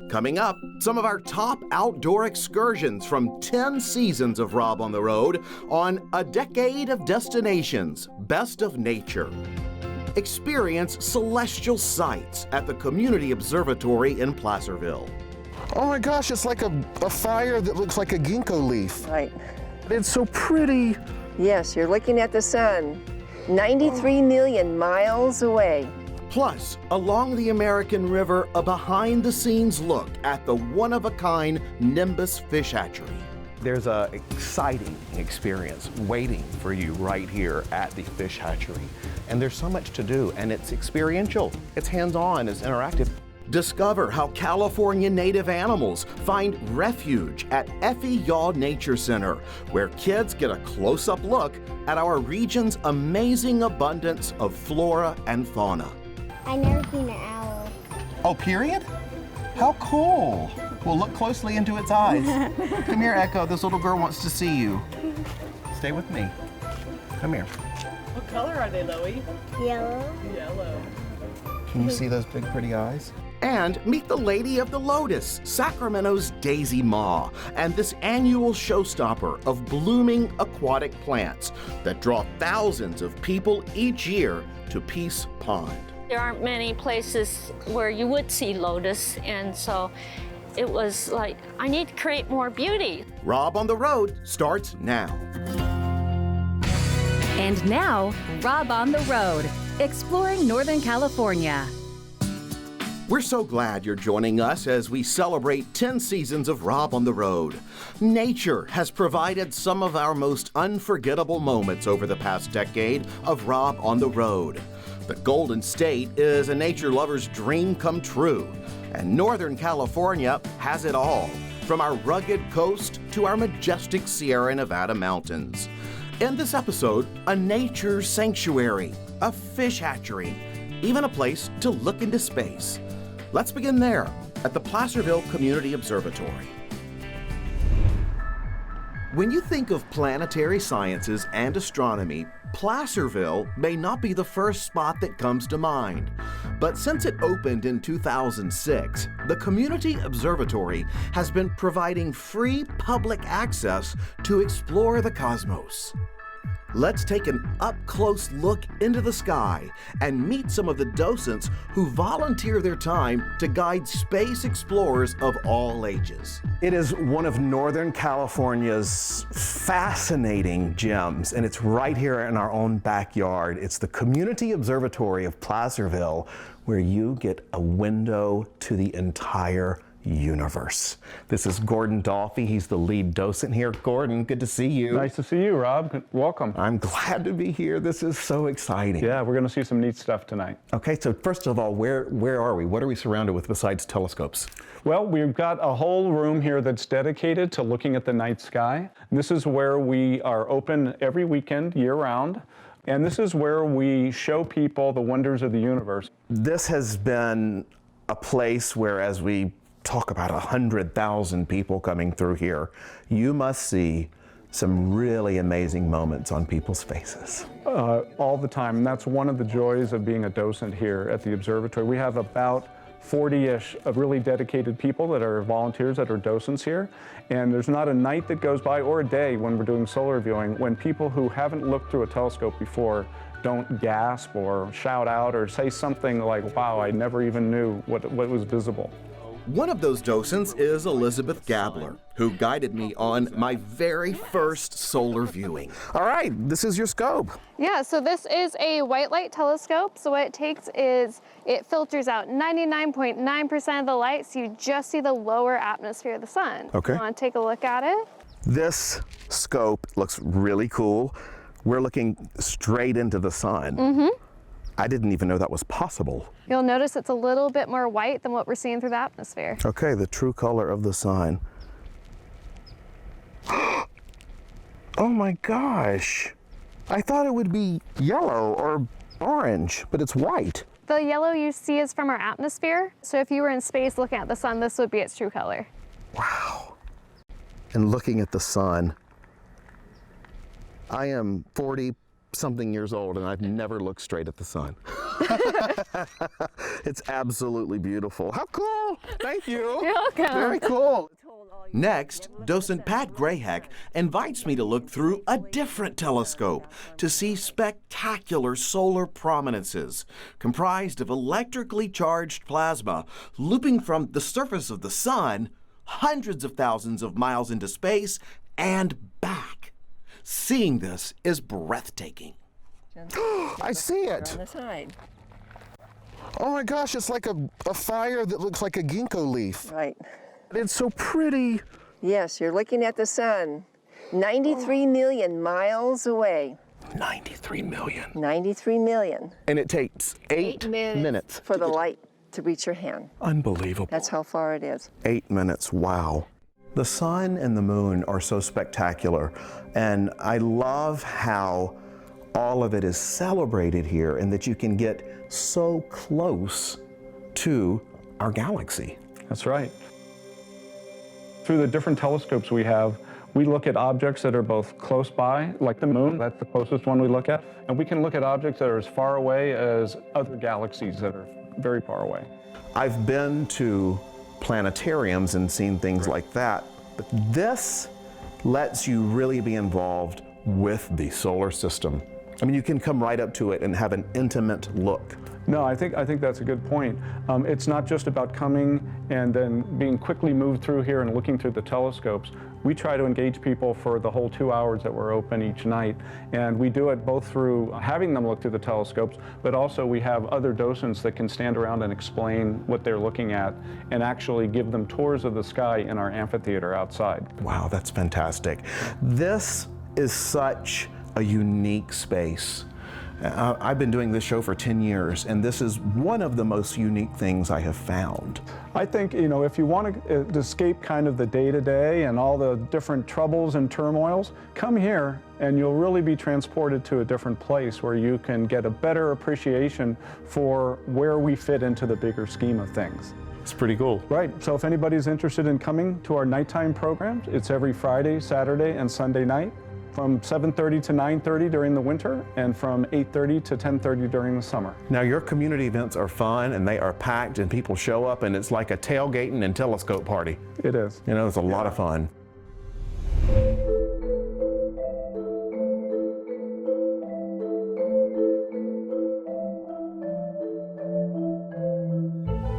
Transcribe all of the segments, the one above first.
Coming up, some of our top outdoor excursions from 10 seasons of Rob on the Road on a decade of destinations, best of nature. Experience celestial sights at the Community Observatory in Placerville. Oh my gosh, it's like a fire that looks like a ginkgo leaf. Right. It's so pretty. Yes, you're looking at the sun 93 million miles away. Plus, along the American River, a behind-the-scenes look at the one-of-a-kind Nimbus fish hatchery. There's an exciting experience waiting for you right here at the fish hatchery. And there's so much to do, and it's experiential, it's hands-on, it's interactive. Discover how California native animals find refuge at Effie Yaw Nature Center, where kids get a close-up look at our region's amazing abundance of flora and fauna. I've never seen an owl. Oh, period? How cool. Well, look closely into its eyes. Come here, Echo. This little girl wants to see you. Stay with me. Come here. What color are they, Loie? Yellow. Yellow. Can you see those big, pretty eyes? And meet the Lady of the Lotus, Sacramento's Daisy Ma, and this annual showstopper of blooming aquatic plants that draw thousands of people each year to Peace Pond. There aren't many places where you would see lotus, and so it was like, I need to create more beauty. Rob on the Road starts now. And now, Rob on the Road, exploring Northern California. We're so glad you're joining us as we celebrate 10 seasons of Rob on the Road. Nature has provided some of our most unforgettable moments over the past decade of Rob on the Road. The Golden State is a nature lover's dream come true, and Northern California has it all, from our rugged coast to our majestic Sierra Nevada mountains. In this episode, a nature sanctuary, a fish hatchery, even a place to look into space. Let's begin there at the Placerville Community Observatory. When you think of planetary sciences and astronomy, Placerville may not be the first spot that comes to mind. But since it opened in 2006, the Community Observatory has been providing free public access to explore the cosmos. Let's take an up-close look into the sky and meet some of the docents who volunteer their time to guide space explorers of all ages. It is one of Northern California's fascinating gems, and it's right here in our own backyard. It's the Community Observatory of Placerville, where you get a window to the entire universe. This is Gordon Dolphy. He's the lead docent here. Gordon, good to see you. Nice to see you, Rob. Welcome. I'm glad to be here. This is so exciting. Yeah, we're going to see some neat stuff tonight. Okay, so first of all, where are we? What are we surrounded with besides telescopes? Well, we've got a whole room here that's dedicated to looking at the night sky. This is where we are open every weekend, year-round. And this is where we show people the wonders of the universe. This has been a place where, as we talk about 100,000 people coming through here, you must see some really amazing moments on people's faces. All the time, and that's one of the joys of being a docent here at the observatory. We have about 40-ish of really dedicated people that are volunteers that are docents here, and there's not a night that goes by or a day when we're doing solar viewing when people who haven't looked through a telescope before don't gasp or shout out or say something like, wow, I never even knew what was visible. One of those docents is Elizabeth Gabler, who guided me on my very first solar viewing. All right, this is your scope. Yeah, so this is a white light telescope. So what it takes is it filters out 99.9% of the light, so you just see the lower atmosphere of the sun. Okay. You want to take a look at it? This scope looks really cool. We're looking straight into the sun. Mm-hmm. I didn't even know that was possible. You'll notice it's a little bit more white than what we're seeing through the atmosphere. Okay, the true color of the sun. Oh my gosh. I thought it would be yellow or orange, but it's white. The yellow you see is from our atmosphere. So if you were in space looking at the sun, this would be its true color. Wow. And looking at the sun, I am 40 something years old and I've never looked straight at the sun. It's absolutely beautiful. How cool! Thank you. You're welcome. Very cool. Next, Docent Pat Grayheck invites me to look through a different telescope to see spectacular solar prominences comprised of electrically charged plasma looping from the surface of the sun hundreds of thousands of miles into space and back. Seeing this is breathtaking. I see it. On the side. Oh my gosh, it's like a fire that looks like a ginkgo leaf. Right. It's so pretty. Yes, you're looking at the sun. 93 million miles away. 93 million. 93 million. And it takes 8 minutes for the light to reach your hand. Unbelievable. That's how far it is. 8 minutes, wow. The sun and the moon are so spectacular, and I love how all of it is celebrated here and that you can get so close to our galaxy. That's right. Through the different telescopes we have, we look at objects that are both close by, like the moon, that's the closest one we look at, and we can look at objects that are as far away as other galaxies that are very far away. I've been to planetariums and seen things like that, but this lets you really be involved with the solar system. I mean, you can come right up to it and have an intimate look. No, I think that's a good point. It's not just about coming and then being quickly moved through here and looking through the telescopes. We try to engage people for the whole 2 hours that we're open each night, and we do it both through having them look through the telescopes, but also we have other docents that can stand around and explain what they're looking at and actually give them tours of the sky in our amphitheater outside. Wow, that's fantastic. This is such a unique space. I've been doing this show for 10 years, and this is one of the most unique things I have found. I think, if you want to escape kind of the day-to-day and all the different troubles and turmoils, come here and you'll really be transported to a different place where you can get a better appreciation for where we fit into the bigger scheme of things. It's pretty cool. Right, so if anybody's interested in coming to our nighttime programs, it's every Friday, Saturday, and Sunday night, from 7:30 to 9:30 during the winter, and from 8:30 to 10:30 during the summer. Now, your community events are fun, and they are packed, and people show up, and it's like a tailgating and telescope party. It is. It's a lot of fun.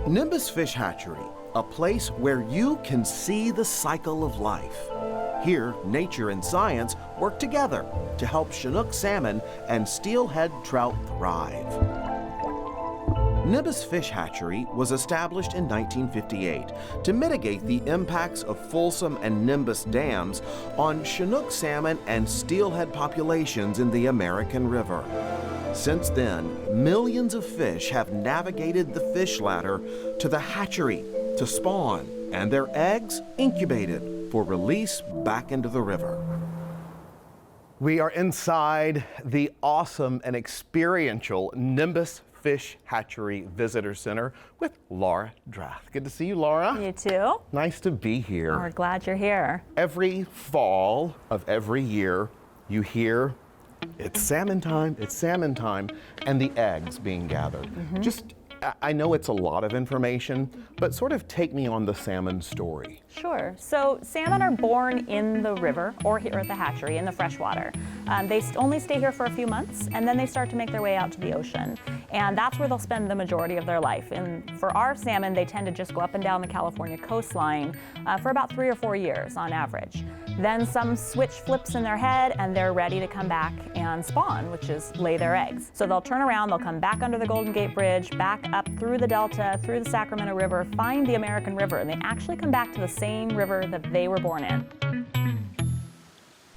Nimbus Fish Hatchery, a place where you can see the cycle of life. Here, nature and science work together to help Chinook salmon and steelhead trout thrive. Nimbus Fish Hatchery was established in 1958 to mitigate the impacts of Folsom and Nimbus dams on Chinook salmon and steelhead populations in the American River. Since then, millions of fish have navigated the fish ladder to the hatchery to spawn, and their eggs incubated for release back into the river. We are inside the awesome and experiential Nimbus Fish Hatchery Visitor Center with Laura Drath. Good to see you, Laura. You too. Nice to be here. We're glad you're here. Every fall of every year, you hear it's salmon time, and the eggs being gathered. I know it's a lot of information, but sort of take me on the salmon story. Sure. So salmon are born in the river or here at the hatchery in the freshwater. They only stay here for a few months, and then they start to make their way out to the ocean. And that's where they'll spend the majority of their life. And for our salmon, they tend to just go up and down the California coastline for about 3 or 4 years on average. Then some switch flips in their head and they're ready to come back and spawn, which is lay their eggs. So they'll turn around, they'll come back under the Golden Gate Bridge, back up through the Delta, through the Sacramento River, find the American River, and they actually come back to the same river that they were born in.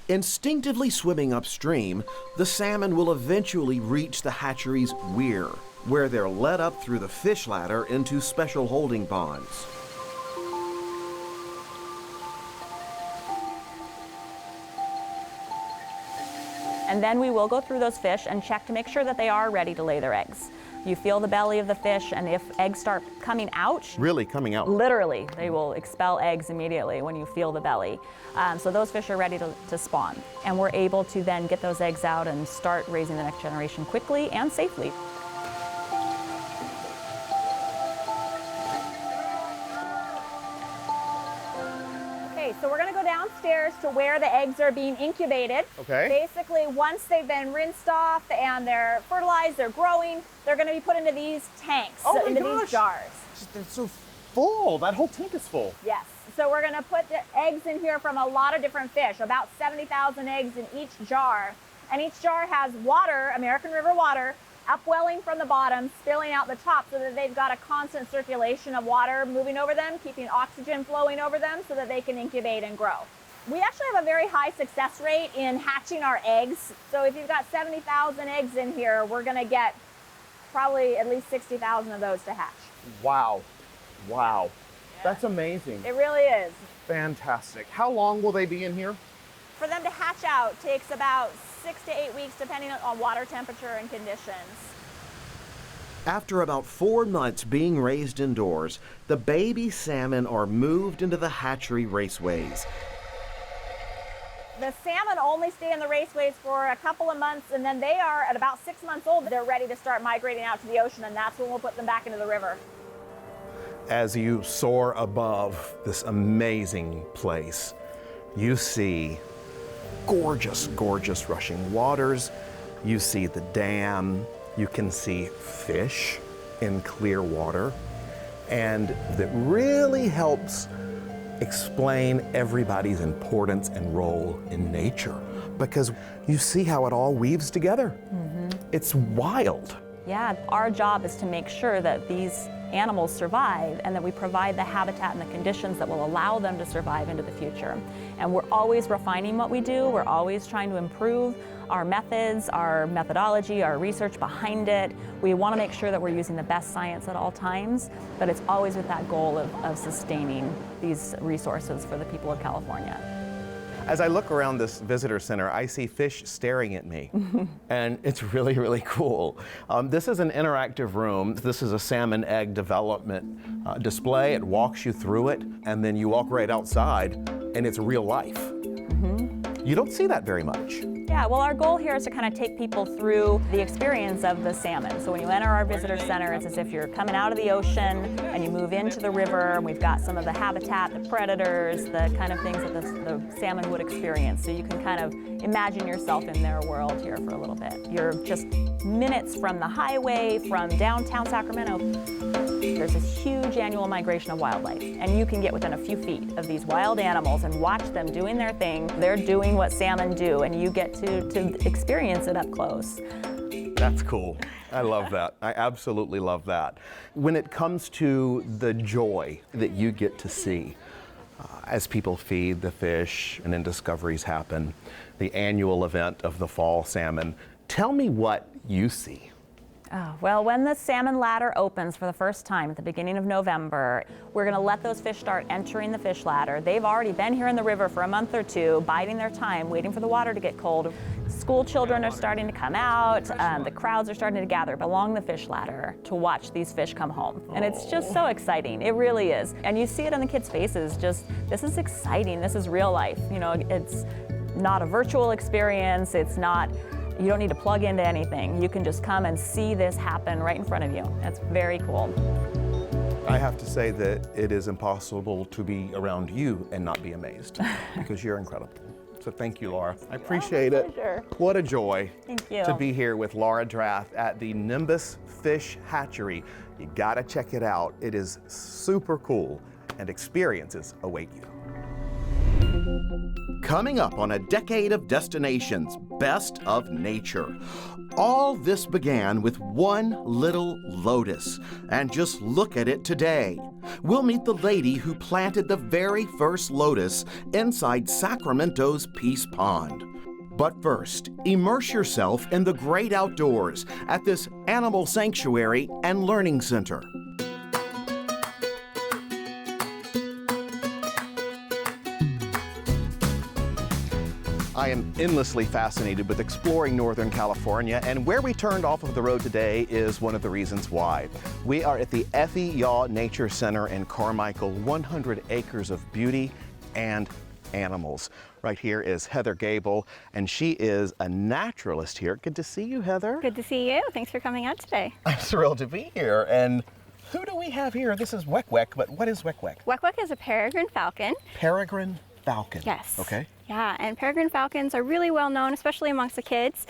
Instinctively swimming upstream, the salmon will eventually reach the hatchery's weir, where they're led up through the fish ladder into special holding ponds. And then we will go through those fish and check to make sure that they are ready to lay their eggs. You feel the belly of the fish, and if eggs start coming out, Really coming out. literally, they will expel eggs immediately when you feel the belly. So those fish are ready to spawn. And we're able to then get those eggs out and start raising the next generation quickly and safely. Okay, so we're gonna go downstairs to where the eggs are being incubated. Okay. Basically, once they've been rinsed off and they're fertilized, they're growing, they're gonna be put into these tanks, Oh my into gosh. these jars. They're so full. That whole tank is full. Yes. So we're gonna put the eggs in here from a lot of different fish, about 70,000 eggs in each jar. And each jar has water, American River water, upwelling from the bottom, spilling out the top so that they've got a constant circulation of water moving over them, keeping oxygen flowing over them so that they can incubate and grow. We actually have a very high success rate in hatching our eggs. So if you've got 70,000 eggs in here, we're gonna get probably at least 60,000 of those to hatch. Wow. Wow. That's amazing. It really is. Fantastic. How long will they be in here? For them to hatch out takes about 6 to 8 weeks depending on water temperature and conditions. After about 4 months being raised indoors, the baby salmon are moved into the hatchery raceways. The salmon only stay in the raceways for a couple of months, and then they are at about 6 months old. They're ready to start migrating out to the ocean, and that's when we'll put them back into the river. As you soar above this amazing place, you see gorgeous, gorgeous rushing waters. You see the dam. You can see fish in clear water. And that really helps explain everybody's importance and role in nature, because you see how it all weaves together. It's wild. Yeah, our job is to make sure that these animals survive and that we provide the habitat and the conditions that will allow them to survive into the future. And we're always refining what we do. We're always trying to improve our methods, our methodology, our research behind it. We want to make sure that we're using the best science at all times, but it's always with that goal of sustaining these resources for the people of California. As I look around this visitor center, I see fish staring at me, and it's really, really cool. This is an interactive room. This is a salmon egg development display. It walks you through it, and then you walk right outside, and it's real life. You don't see that very much. Yeah, well, our goal here is to kind of take people through the experience of the salmon. So when you enter our visitor center, it's as if you're coming out of the ocean and you move into the river, and we've got some of the habitat, the predators, the kind of things that the salmon would experience. So you can kind of imagine yourself in their world here for a little bit. You're just minutes from the highway, from downtown Sacramento. There's this huge annual migration of wildlife, and you can get within a few feet of these wild animals and watch them doing their thing. They're doing what salmon do, and you get to experience it up close. That's cool. I love that. I absolutely love that. When it comes to the joy that you get to see as people feed the fish and then discoveries happen, the annual event of the fall salmon, tell me what you see. Oh, well, when the salmon ladder opens for the first time at the beginning of November, we're going to let those fish start entering the fish ladder. They've already been here in the river for a month or two, biding their time, waiting for the water to get cold. School children are starting to come out. The crowds are starting to gather along the fish ladder to watch these fish come home. And it's just so exciting. It really is. And you see it on the kids' faces. Just, this is exciting. This is real life. You know, it's not a virtual experience. It's not... You don't need to plug into anything. You can just come and see this happen right in front of you. That's very cool. I have to say that it is impossible to be around you and not be amazed, because you're incredible. So thank you, Laura. I appreciate it. Pleasure. What a joy Thank you. to be here with Laura Draft at the Nimbus Fish Hatchery. You gotta check it out. It is super cool, and experiences await you. Coming up on a decade of destinations, best of nature. All this began with one little lotus, and just look at it today. We'll meet the lady who planted the very first lotus inside Sacramento's Peace Pond. But first, immerse yourself in the great outdoors at this animal sanctuary and learning center. I am endlessly fascinated with exploring Northern California, and where we turned off of the road today is one of the reasons why. We are at the Effie Yaw Nature Center in Carmichael, 100 acres of beauty and animals. Right here is Heather Gable, and she is a naturalist here. Good to see you, Heather. Good to see you. Thanks for coming out today. I'm thrilled to be here. And who do we have here? This is Wek Wek, but what is Wek Wek? Wek Wek is a peregrine falcon. Peregrine falcon. Yes. Okay. Yeah, and peregrine falcons are really well known, especially amongst the kids.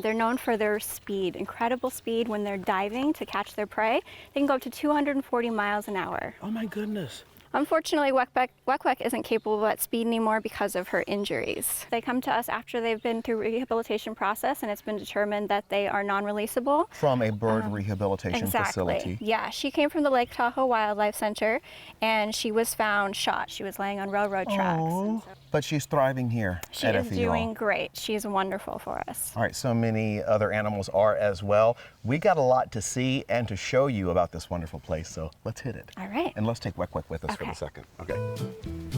They're known for their speed, incredible speed when they're diving to catch their prey. They can go up to 240 miles an hour. Oh my goodness. Unfortunately, Wek Wek isn't capable of that speed anymore because of her injuries. They come to us after they've been through rehabilitation process and it's been determined that they are non-releasable. From a bird rehabilitation facility. Exactly. Yeah, she came from the Lake Tahoe Wildlife Center and she was found shot. She was laying on railroad tracks. Oh, but she's thriving here She at is Effie Yaw. doing great. She's wonderful for us. All right, so many other animals are as well. We got a lot to see and to show you about this wonderful place, so let's hit it. All right. And let's take Wek Wek with us for the second. Okay.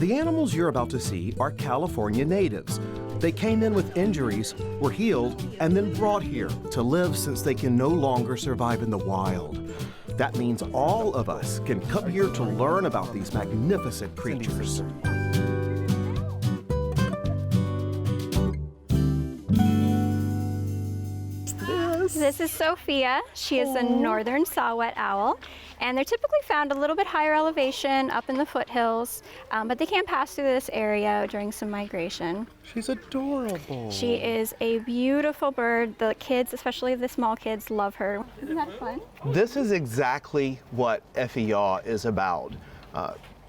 The animals you're about to see are California natives. They came in with injuries, were healed, and then brought here to live since they can no longer survive in the wild. That means all of us can come here to learn about these magnificent creatures. This is Sophia. She is a northern saw-whet owl, and they're typically found a little bit higher elevation up in the foothills, but they can pass through this area during some migration. She's adorable. She is a beautiful bird. The kids, especially the small kids, love her. Isn't that fun? This is exactly what Effie Yaw is about.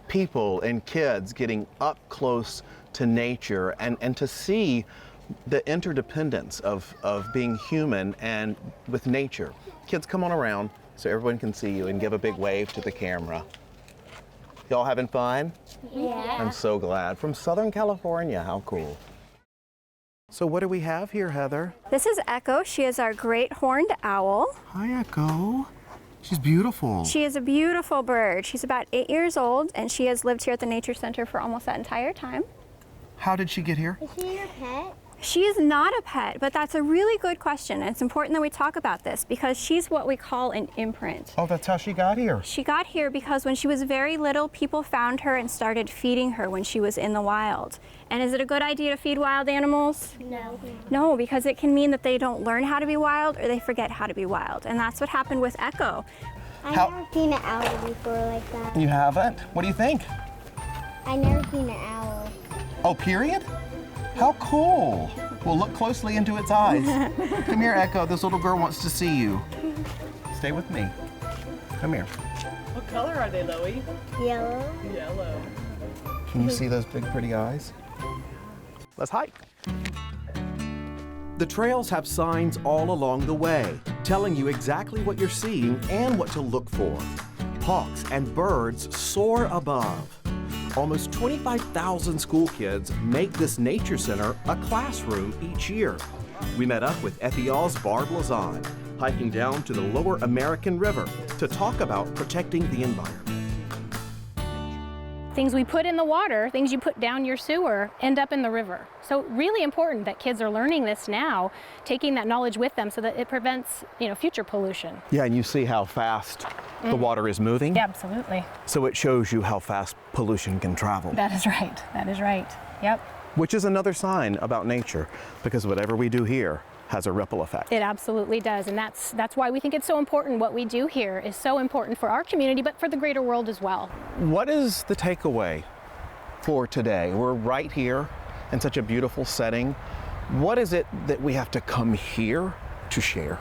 People and kids getting up close to nature and to see the interdependence of being human and with nature. Kids, come on around so everyone can see you and give a big wave to the camera. Y'all having fun? Yeah. I'm so glad. From Southern California, how cool. So what do we have here, Heather? This is Echo. She is our great horned owl. Hi, Echo. She's beautiful. She is a beautiful bird. She's about 8 years old, and she has lived here at the Nature Center for almost that entire time. How did she get here? Is she your pet? She is not a pet, but that's a really good question. And it's important that we talk about this because she's what we call an imprint. Oh, that's how she got here. She got here because when she was very little, people found her and started feeding her when she was in the wild. And is it a good idea to feed wild animals? No. No, because it can mean that they don't learn how to be wild or they forget how to be wild. And that's what happened with Echo. I've never seen an owl before like that. You haven't? What do you think? I've never seen an owl. Oh, period? How cool. Well, look closely into its eyes. Come here, Echo. This little girl wants to see you. Stay with me. Come here. What color are they, Loie? Yellow. Yellow. Can you see those big, pretty eyes? Let's hike. The trails have signs all along the way, telling you exactly what you're seeing and what to look for. Hawks and birds soar above. Almost 25,000 school kids make this nature center a classroom each year. We met up with Effie Yaw's Barb Lazan, hiking down to the Lower American River to talk about protecting the environment. Things we put in the water, things you put down your sewer, end up in the river. So really important that kids are learning this now, taking that knowledge with them so that it prevents, future pollution. Yeah, and you see how fast the water is moving? Yeah, absolutely. So it shows you how fast pollution can travel. That is right. That is right. Yep. Which is another sign about nature, because whatever we do here has a ripple effect. It absolutely does, and that's why we think it's so important. What we do here is so important for our community, but for the greater world as well. What is the takeaway for today? We're right here in such a beautiful setting. What is it that we have to come here to share?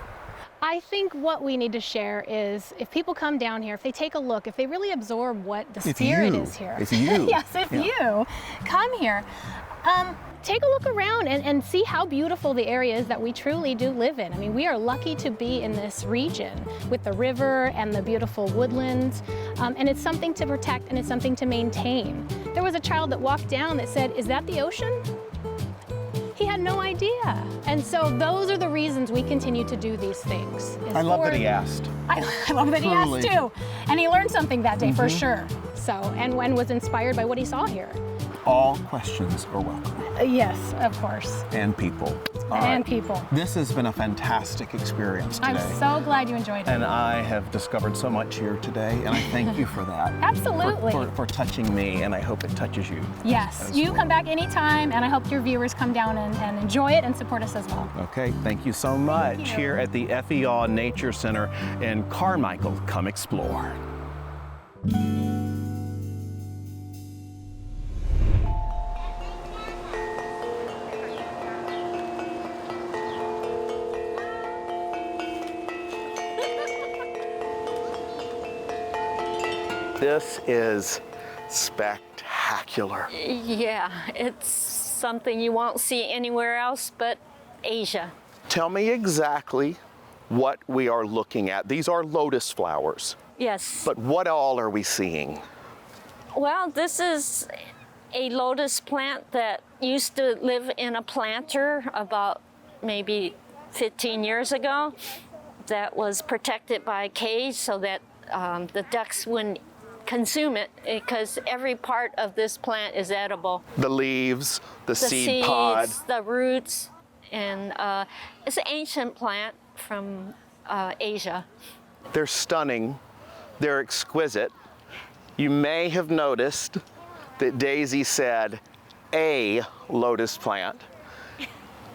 I think what we need to share is if people come down here, if they take a look, if they really absorb what the spirit is here. It's you. Yes, if you come here, take a look around and see how beautiful the area is that we truly do live in. I mean, we are lucky to be in this region with the river and the beautiful woodlands, and it's something to protect and it's something to maintain. There was a child that walked down that said, "Is that the ocean?" He had no idea. And so those are the reasons we continue to do these things. I love that he asked. I love that he asked too. And he learned something that day for sure. So, and was inspired by what he saw here. All questions are welcome. Yes, of course. And people. All And right. people. This has been a fantastic experience today. I'm so glad you enjoyed it. And I have discovered so much here today, and I thank you for that. Absolutely. For touching me, and I hope it touches you. Yes, as you well. come back anytime, and I hope your viewers come down and enjoy it and support us as well. Okay, thank you so much. Here at the FEA Nature Center in Carmichael. Come explore. This is spectacular. Yeah, it's something you won't see anywhere else but Asia. Tell me exactly what we are looking at. These are lotus flowers. Yes. But what all are we seeing? Well, this is a lotus plant that used to live in a planter about maybe 15 years ago that was protected by a cage so that the ducks wouldn't consume it, because every part of this plant is edible. The leaves, the seed seeds, pod. the roots, and it's an ancient plant from Asia. They're stunning. They're exquisite. You may have noticed that Daisy said a lotus plant.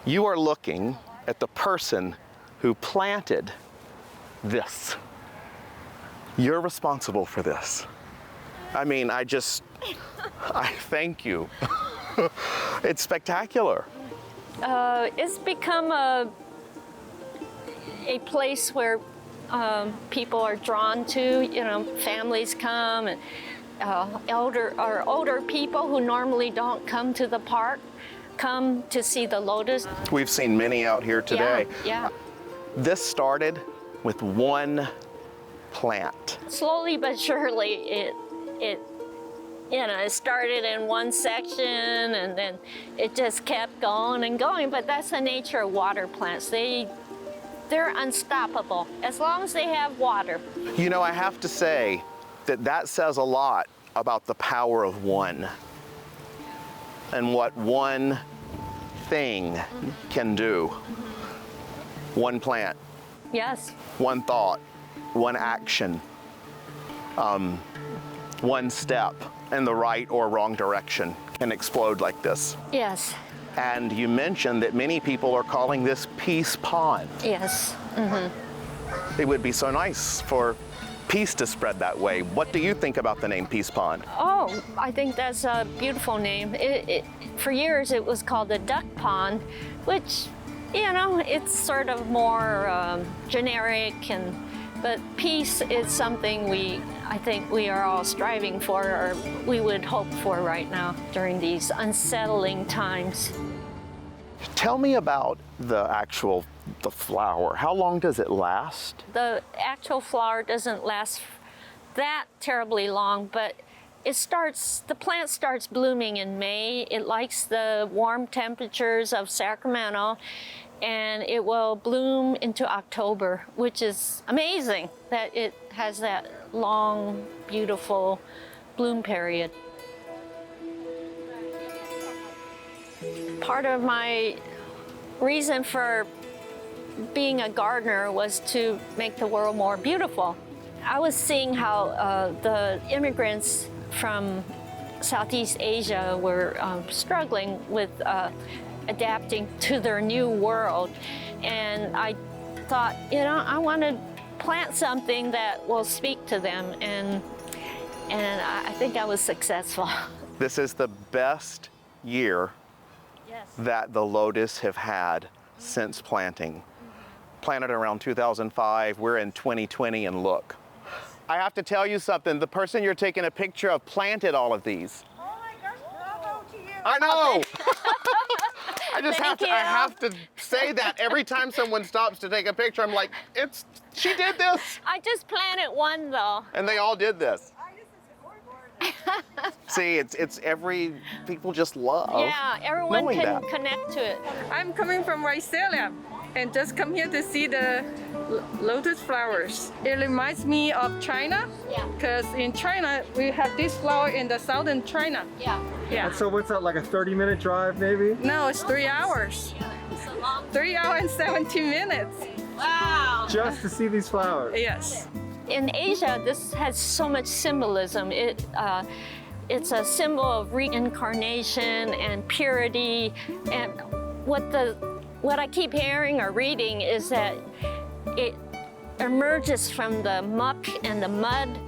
You are looking at the person who planted this. You're responsible for this. I mean, I thank you. It's spectacular. It's become a place where people are drawn to. You know, families come, and older people who normally don't come to the park come to see the lotus. We've seen many out here today. Yeah. This started with one plant. Slowly but surely, it started in one section, and then it just kept going and going. But that's the nature of water plants. They're unstoppable as long as they have water. You know, I have to say that says a lot about the power of one and what one thing can do. One plant. Yes. One thought, one action, one step in the right or wrong direction can explode like this. Yes. And you mentioned that many people are calling this Peace Pond. Yes. Mm-hmm. It would be so nice for peace to spread that way. What do you think about the name Peace Pond? Oh, I think that's a beautiful name. For years it was called the Duck Pond, which, you know, it's sort of more generic, but peace is something I think we are all striving for, or we would hope for right now during these unsettling times. Tell me about the flower. How long does it last? The actual flower doesn't last that terribly long, but the plant starts blooming in May. It likes the warm temperatures of Sacramento, and it will bloom into October, which is amazing that it has that long, beautiful bloom period. Part of my reason for being a gardener was to make the world more beautiful. I was seeing how the immigrants from Southeast Asia were struggling with adapting to their new world. And I thought, you know, I want to plant something that will speak to them, and I think I was successful. This is the best year that the lotus have had since planting. Planted around 2005, we're in 2020, and look. I have to tell you something, the person you're taking a picture of planted all of these. Oh my gosh, bravo to you. I know! I have to say that every time someone stops to take a picture, I'm like, she did this. I just planted one though. And they all did this. See, people just love everyone knowing can that. connect to it. I'm coming from Australia and just come here to see the Lotus Flowers. It reminds me of China. Yeah. Because in China, we have this flower in the southern China. Yeah. Yeah. So what's that, like a 30-minute drive maybe? No, it's 3 hours. 3 hours and 17 minutes. Wow. Just to see these flowers? Yes. In Asia, this has so much symbolism. It's a symbol of reincarnation and purity. And what I keep hearing or reading is that it emerges from the muck and the mud,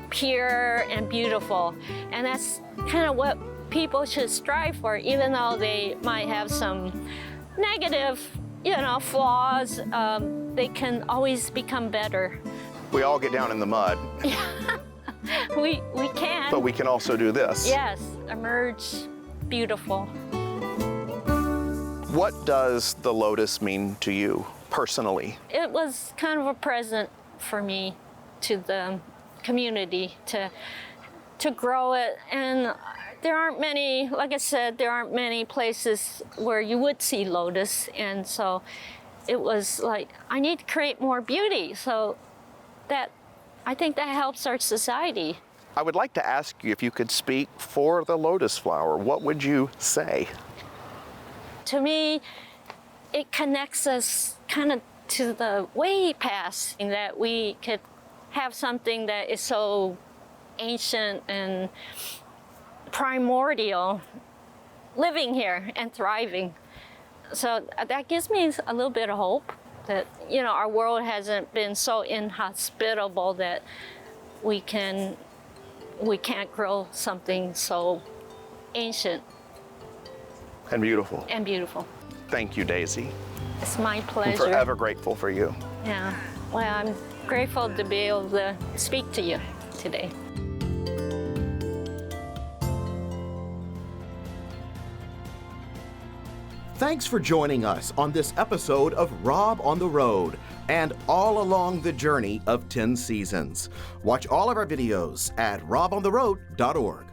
pure and beautiful. And that's kind of what people should strive for, even though they might have some negative, flaws. They can always become better. We all get down in the mud. we can. But we can also do this. Yes, emerge beautiful. What does the lotus mean to you personally? It was kind of a present for me to the community to grow it. And there aren't many, like I said, there aren't many places where you would see lotus. And so it was like, I need to create more beauty. So I think that helps our society. I would like to ask you if you could speak for the lotus flower. What would you say? To me, it connects us kind of to the way past, in that we could have something that is so ancient and primordial living here and thriving. So that gives me a little bit of hope that, our world hasn't been so inhospitable that we can't grow something so ancient. And beautiful. And beautiful. Thank you, Daisy. It's my pleasure. I'm forever grateful for you. Yeah. Well, I'm grateful to be able to speak to you today. Thanks for joining us on this episode of Rob on the Road and all along the journey of 10 seasons. Watch all of our videos at robontheroad.org.